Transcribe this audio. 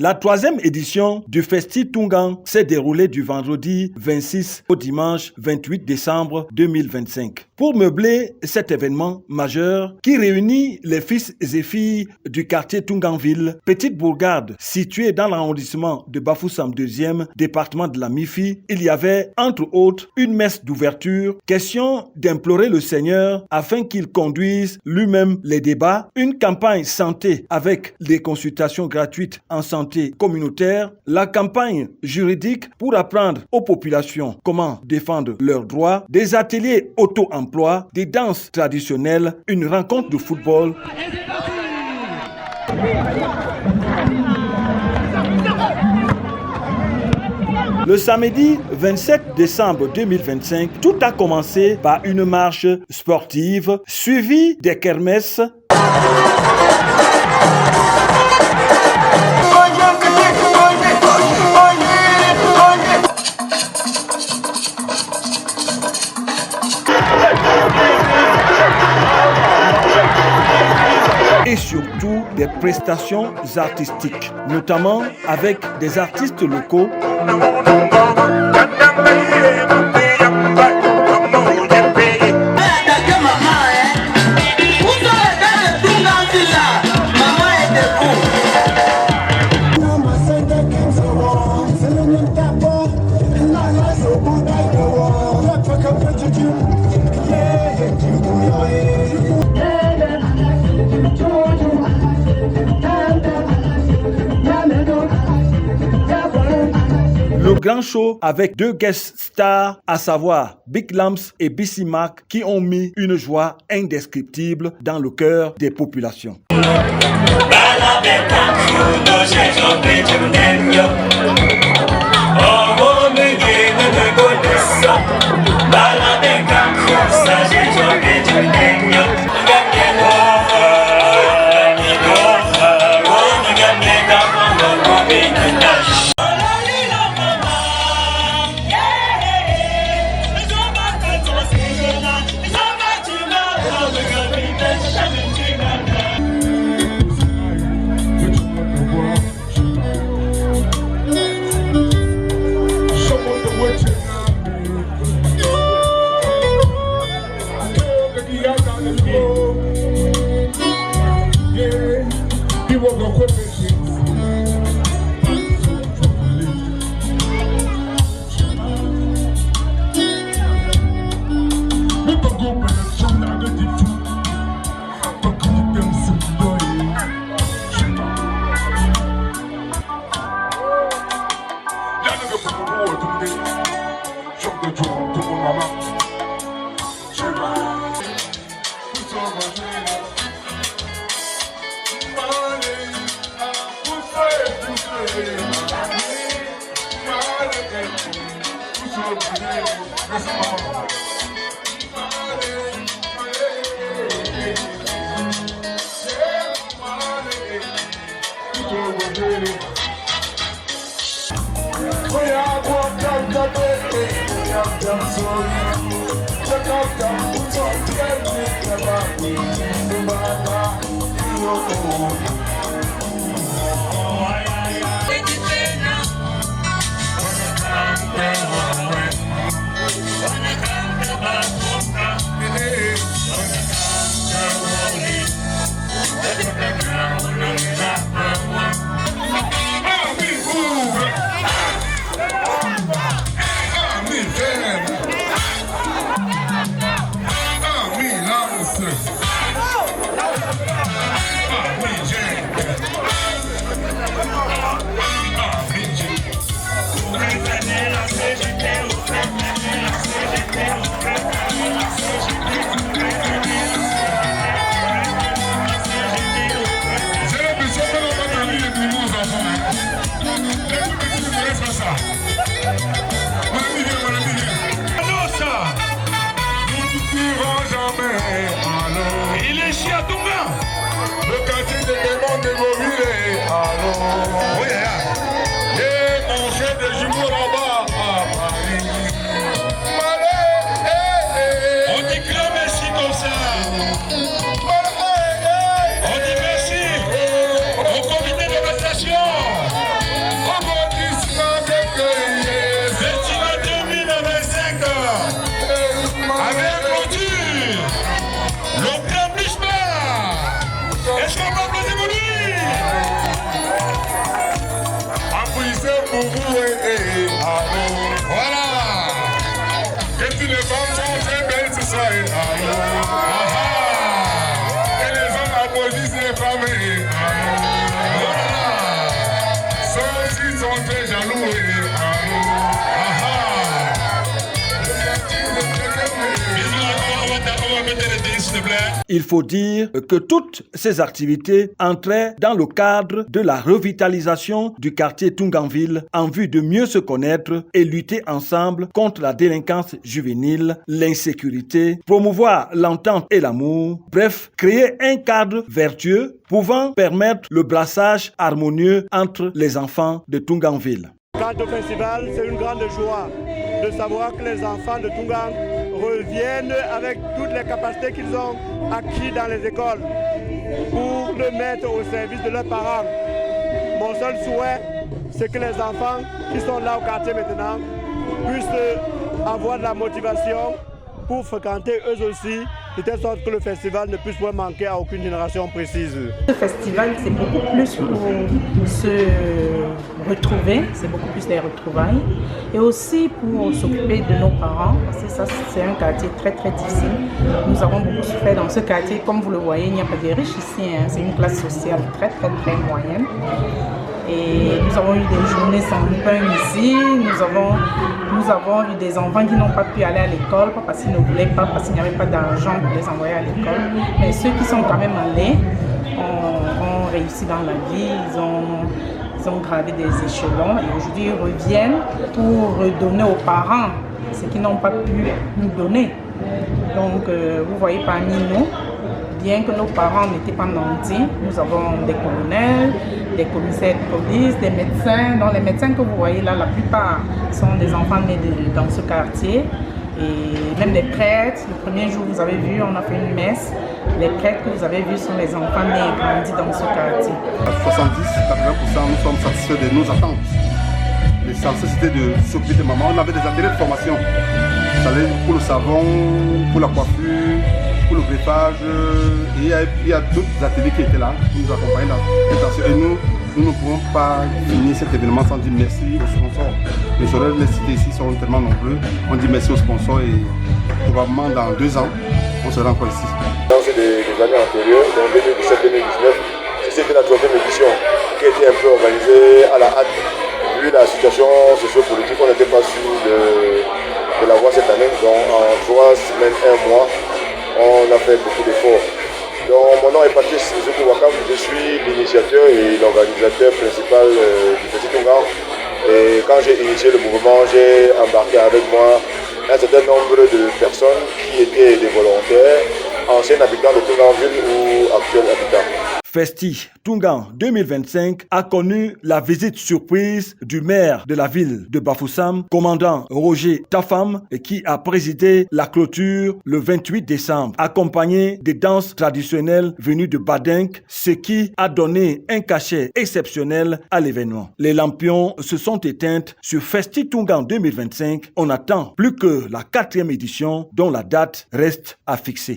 La 3e édition du Festi Toungan s'est déroulée du vendredi 26 au dimanche 28 décembre 2025. Pour meubler cet événement majeur qui réunit les fils et filles du quartier Tounganville, petite bourgade située dans l'arrondissement de Bafoussam 2e, département de la Mifi, il y avait entre autres une messe d'ouverture, question d'implorer le Seigneur afin qu'il conduise lui-même les débats, une campagne santé avec des consultations gratuites en santé communautaire, la campagne juridique pour apprendre aux populations comment défendre leurs droits, des ateliers auto-emploi, des danses traditionnelles, une rencontre de football. Le samedi 27 décembre 2025, tout a commencé par une marche sportive suivie des kermesses. Et surtout des prestations artistiques, notamment avec des artistes locaux. Le grand show avec 2 guest stars, à savoir Big Lamps et BC Mac, qui ont mis une joie indescriptible dans le cœur des populations. Voilà. Et puis les femmes sont très belles ce soir. Et les hommes applaudissent les femmes. Voilà. Ceux-ci sont très jaloux. Il faut dire que toutes ces activités entraient dans le cadre de la revitalisation du quartier Tunganville en vue de mieux se connaître et lutter ensemble contre la délinquance juvénile, l'insécurité, promouvoir l'entente et l'amour, bref, créer un cadre vertueux pouvant permettre le brassage harmonieux entre les enfants de Tunganville. Quant au festival, c'est une grande joie de savoir que les enfants de Tungang reviennent avec toutes les capacités qu'ils ont acquis dans les écoles pour le mettre au service de leurs parents. Mon seul souhait, c'est que les enfants qui sont là au quartier maintenant puissent avoir de la motivation pour fréquenter eux aussi, de telle sorte que le festival ne puisse pas manquer à aucune génération précise. Ce festival, c'est beaucoup plus pour se retrouver, c'est beaucoup plus des retrouvailles, et aussi pour s'occuper de nos parents, parce que ça, c'est un quartier très très difficile. Nous avons beaucoup souffert dans ce quartier, comme vous le voyez, il n'y a pas de riches ici, hein. C'est une classe sociale très très très moyenne. Et nous avons eu des journées sans pain ici, nous avons eu des enfants qui n'ont pas pu aller à l'école, pas parce qu'ils ne voulaient pas, parce qu'il n'y avait pas d'argent pour les envoyer à l'école. Mais ceux qui sont quand même allés ont réussi dans la vie, ils ont gravé des échelons et aujourd'hui ils reviennent pour redonner aux parents ce qu'ils n'ont pas pu nous donner. Donc vous voyez parmi nous, bien que nos parents n'étaient pas nantis, nous avons des colonels, des commissaires de police, des médecins. Donc les médecins que vous voyez là, la plupart sont des enfants nés dans ce quartier. Et même des prêtres. Le premier jour, vous avez vu, on a fait une messe. Les prêtres que vous avez vus sont les enfants nés et grandis dans ce quartier. À 70-80%, nous sommes satisfaits de nos attentes. L'essentiel, c'était de s'occuper des mamans. On avait des ateliers de formation. Ça allait pour le savon, pour la coiffure, pour le greffage. Et il y a d'autres ateliers qui étaient là pour nous accompagner dans l'intention. Et nous ne pouvons pas finir cet événement sans dire merci aux sponsors. Les journalistes les cités ici sont tellement nombreux. On dit merci aux sponsors et probablement dans 2 ans, on sera encore ici. Dans des années antérieures, en 2017-2019, c'était la 3e édition qui a été un peu organisée à la hâte. Vu la situation sociopolitique, on n'était pas sûr de l'avoir cette année. Donc en 3 semaines, 1 mois, on a fait beaucoup d'efforts. Donc mon nom est Patrice Zuku Wakam, je suis l'initiateur et l'organisateur principal du Petit Tungan. Et quand j'ai initié le mouvement, j'ai embarqué avec moi un certain nombre de personnes qui étaient des volontaires, anciens habitants de Tunganville ou actuels habitants. Festi Tungan 2025 a connu la visite surprise du maire de la ville de Bafoussam, commandant Roger Tafam, qui a présidé la clôture le 28 décembre, accompagné des danses traditionnelles venues de Badenk, ce qui a donné un cachet exceptionnel à l'événement. Les lampions se sont éteintes sur Festi Tungan 2025. On attend plus que la 4e édition dont la date reste à fixer.